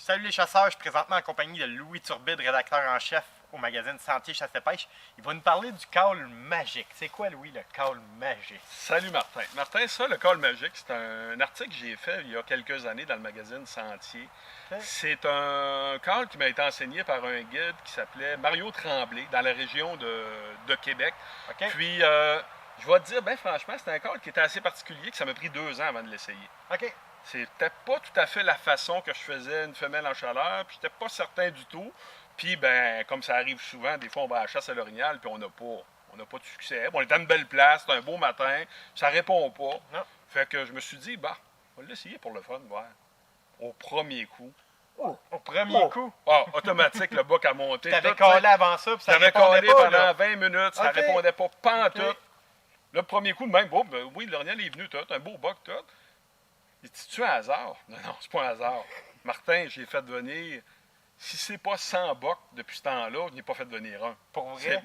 Salut les chasseurs, je suis présentement en compagnie de Louis Turbide, rédacteur en chef au magazine Sentier Chasse et Pêche. Il va nous parler du caule magique. C'est quoi, Louis, le caule magique? Salut Martin. Martin, ça, le caule magique, c'est un article que j'ai fait il y a quelques années dans le magazine Sentier. Okay. C'est un caule qui m'a été enseigné par un guide qui s'appelait Mario Tremblay, dans la région de Québec. Okay. Puis, je vais te dire, ben franchement, c'est un caule qui était assez particulier, que ça m'a pris 2 ans avant de l'essayer. OK. C'était pas tout à fait la façon que je faisais une femelle en chaleur, puis j'étais pas certain du tout. Puis, ben, comme ça arrive souvent, des fois, on va à la chasse à l'orignal, puis on n'a pas de succès. Bon, on est à une belle place, c'est un beau matin, ça répond pas. Non. Fait que je me suis dit, bah, on va l'essayer pour le fun, voir. Au premier coup. Au premier coup? Ah, automatique, le boc a monté. Tu avais collé avant ça, puis ça répondait pas, pendant là. 20 minutes, ça répondait pas pantoute. Okay. Le premier coup, même, bon, ben, oui, l'orignal est venu, tout, un beau boc, tout. C'est-tu un hasard? Non, c'est pas un hasard. Martin, j'ai fait venir, si c'est pas 100 bocs depuis ce temps-là, je n'ai pas fait venir un. Pour vrai?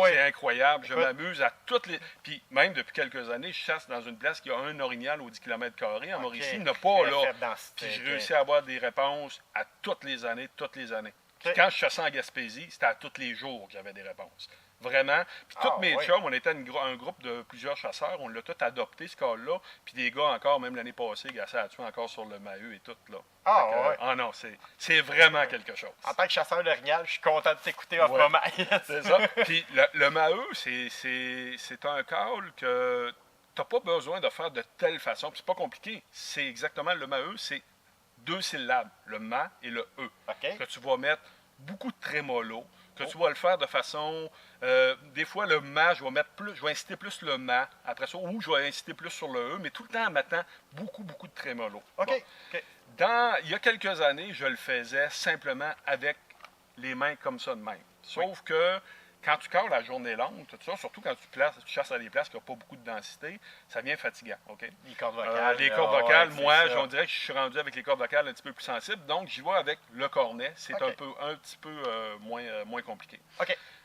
C'est incroyable. Je m'amuse à toutes les... Puis même depuis quelques années, je chasse dans une place qui a un orignal aux 10 km². En Mauricie, il n'y en a pas, là. Puis j'ai réussi à avoir des réponses à toutes les années. Puis quand je chassais en Gaspésie, c'était à tous les jours que j'avais des réponses. Vraiment. Puis tous mes chums, on était un groupe de plusieurs chasseurs, on l'a tout adopté, ce cas-là. Puis des gars encore, même l'année passée, gassaient à tuer encore sur le Maheu et tout, là. Ah non, c'est vraiment quelque chose. En tant que chasseur d'orignal, je suis content de t'écouter en moment. C'est ça. Puis le Maheu, c'est un call que t'as pas besoin de faire de telle façon. Puis c'est pas compliqué. C'est exactement le Maheu, c'est 2 syllabes, le ma et le e. Que tu vas mettre beaucoup de trémolo. Que tu vas le faire de façon... des fois, le ma, je vais inciter plus le ma après ça, ou je vais inciter plus sur le e, mais tout le temps en mettant beaucoup de trémolo. Il y a quelques années, je le faisais simplement avec les mains comme ça de même. Sauf que quand tu cales la journée longue, tout ça, surtout quand tu chasses à des places qui n'ont pas beaucoup de densité, ça devient fatigant. Les cordes vocales. Les cordes vocales, moi, on dirait que je suis rendu avec les cordes vocales un petit peu plus sensibles, donc j'y vais avec le cornet. C'est un petit peu moins compliqué.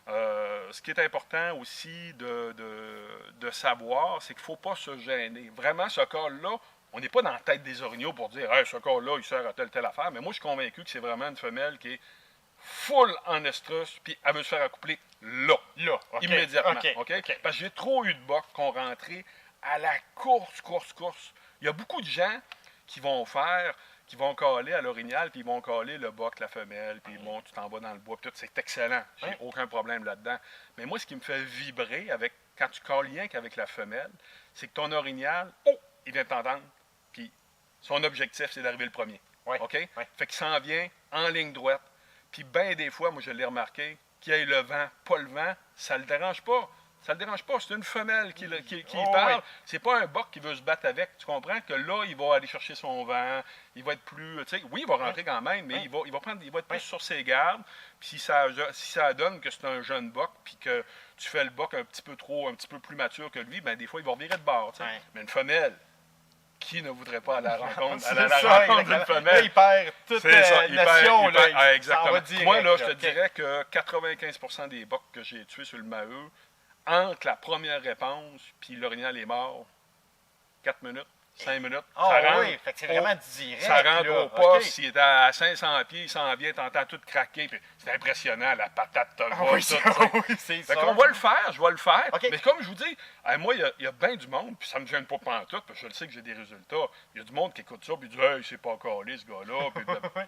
Ce qui est important aussi de savoir, c'est qu'il ne faut pas se gêner. Vraiment, ce call-là, on n'est pas dans la tête des orignaux pour dire hey, « ce call-là, il sert à telle affaire », mais moi, je suis convaincu que c'est vraiment une femelle qui est full en estrus, puis elle veut se faire accoupler là, immédiatement. Parce que j'ai trop eu de bocs qu'on rentrait à la course. Il y a beaucoup de gens qui vont caler à l'orignal, puis ils vont caler le boc, la femelle, puis bon, tu t'en vas dans le bois, puis tout, c'est excellent. J'ai aucun problème là-dedans. Mais moi, ce qui me fait vibrer quand tu cales rien qu'avec la femelle, c'est que ton orignal, il vient t'entendre, puis son objectif, c'est d'arriver le premier. Fait qu'il s'en vient en ligne droite. Puis bien des fois, moi je l'ai remarqué, qu'il y ait le vent, pas le vent, ça le dérange pas. Ça le dérange pas, c'est une femelle qui parle. C'est pas un boc qui veut se battre avec. Tu comprends que là, il va aller chercher son vent, il va être plus... Oui, il va rentrer quand même, mais il va être plus sur ses gardes. Puis si ça donne que c'est un jeune boc, puis que tu fais le boc un petit peu plus mature que lui, bien des fois, il va revirer de bord. Mais une femelle... Qui ne voudrait pas aller à la rencontre, d'une femelle? Là, il perd toute la nation. Exactement. Moi, là, je te dirais que 95% des bocs que j'ai tués sur le Maheu, entre la première réponse puis l'orignal est mort, 4 minutes, 5 minutes. Fait que c'est vraiment direct. Ça rentre au poste, s'il est à 500 pieds, il s'en vient, t'entends tout craquer, puis c'est impressionnant, la patate te voit, c'est ça. On va le faire, je vais le faire. Mais comme je vous dis, moi, il y a bien du monde, puis ça me gêne pas pantoute, parce que je le sais que j'ai des résultats. Il y a du monde qui écoute ça, puis dit « Hey, c'est pas calé, ce gars-là. »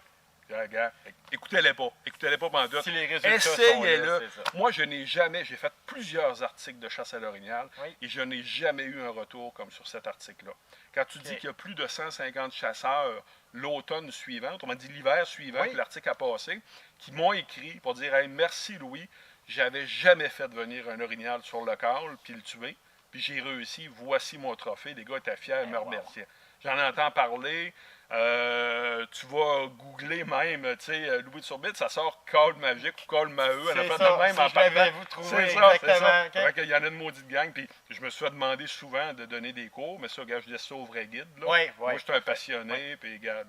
Regarde, écoutez-les pas pantoute. Si les résultats essayez-le. Moi, j'ai fait plusieurs articles de chasse à l'orignal, et je n'ai jamais eu un retour comme sur cet article-là. Quand tu dis qu'il y a plus de 150 chasseurs l'automne suivant, on m'a dit l'hiver suivant que l'article a passé, qui m'ont écrit pour dire hey, « Merci Louis, j'avais jamais fait venir un orignal sur le col, puis le tuer, puis j'ai réussi, voici mon trophée. » Les gars étaient fiers, me remerciaient. J'en entends parler... tu vas googler même, tu sais, Louis Turbide, ça sort Caule magique ou Caule Maheu. C'est ça, vous trouver exactement. Il y en a une maudite gang, puis je me suis fait demander souvent de donner des cours, mais ça, gars, je laisse ça au vrai guide. Là. Moi, je suis un passionné, puis gars,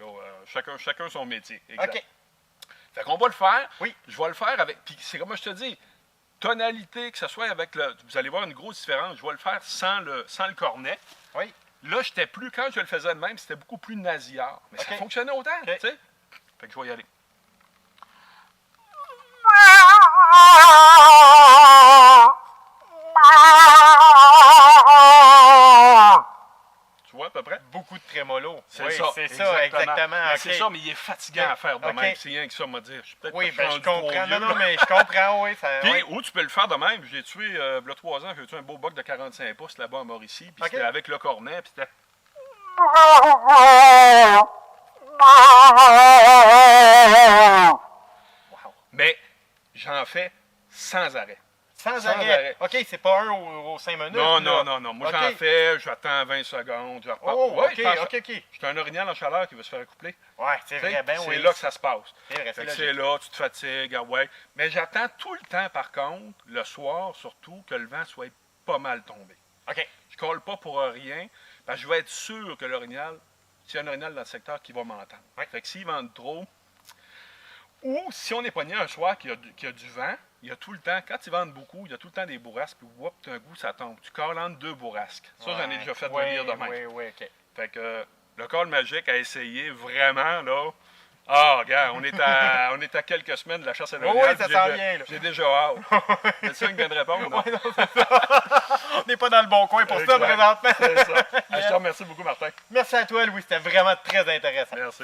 chacun son métier. Exact. Fait qu'on va le faire. Je vais le faire avec, puis c'est comme je te dis, tonalité, que ce soit avec vous allez voir une grosse différence, je vais le faire sans le cornet. Là, quand je le faisais de même, c'était beaucoup plus nasillard. Mais ça fonctionnait autant, tu sais. Fait que je vais y aller. Tu vois à peu près? Beaucoup de trémolo. C'est oui, ça. c'est ça, exactement. Okay. C'est ça, mais il est fatigant à faire de même. C'est rien que ça, m'a dire. Oui, ben, je comprends. Non, mais je comprends, oui. Ça, puis, ou tu peux le faire de même. J'ai tué, il y a 3 ans, j'ai tué un beau buck de 45 pouces là-bas à Mauricie. Puis c'était avec le cornet, puis c'était... Wow. Mais j'en fais sans arrêt. Sans arrêt. OK, c'est pas un aux 5 minutes. Non. Moi, j'en fais, j'attends 20 secondes, je repars. OK. J'ai un orignal en chaleur qui va se faire accoupler. Ouais, c'est vrai, ben oui. C'est là que ça se passe. C'est vrai, c'est là, tu te fatigues, ouais. Mais j'attends tout le temps, par contre, le soir, surtout, que le vent soit pas mal tombé. OK. Je colle pas pour rien, parce que je vais être sûr que l'orignal, s'il y a un orignal dans le secteur, qui va m'entendre. Ouais. Fait que s'il vente trop, ou si on est pogné un soir qui a du vent, il y a tout le temps, quand ils vendent beaucoup, il y a tout le temps des bourrasques, puis whoop, d'un coup, ça tombe. Tu colles entre 2 bourrasques. Ça, j'en ai déjà fait venir de même. Oui, OK. Fait que le call magique a essayé vraiment, là. Ah, regarde, on est à quelques semaines de la chasse à l'orignal. Oui, ça s'en vient, là. J'ai déjà hâte. C'est ça qui vient de répondre, non? Oui, non, c'est ça. On n'est pas dans le bon coin pour ça, présentement. C'est ça. Je te remercie beaucoup, Martin. Merci à toi, Louis. C'était vraiment très intéressant. Merci.